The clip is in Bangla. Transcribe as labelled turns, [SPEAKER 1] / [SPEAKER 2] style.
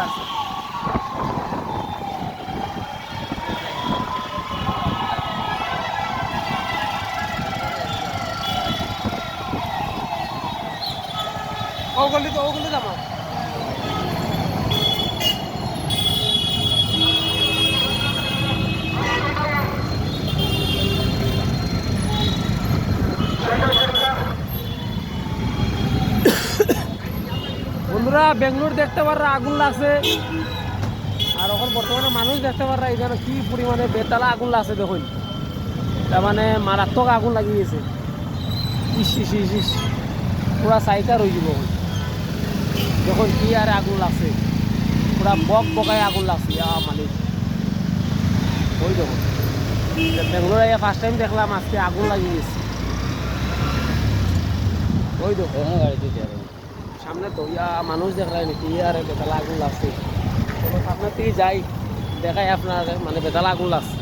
[SPEAKER 1] আছে। ওগুলি যাবো। বন্ধুরা বেঙ্গলোর দেখতে পাররা আগুন লাগছে, আর এখন বর্তমানে মানুষ দেখতে পাররা এখানে কি পরিমাণে বেতালা আগুন লাগছে দেখুন। তার মানে মারাত্মক আগুন লাগিয়েছে। ইস ইস ইস ইস পুরা সাইকার হয়ে যাব যখন কি আর আগুন লাগছে, পুরা বক বকায় আগুন লাগছে। মালিক ওই দেখুন, বেঙ্গলোর ফার্স্ট টাইম দেখলাম আজকে আগুন লাগিয়ে গেছে। ওই দেখুন সামনে তো মানুষ দেখলাই নাকি আরে বেতালা আগুন লাগছে। সামনে থেকে যাই দেখাই আপনার মানে বেতালা আগুন লাগছে।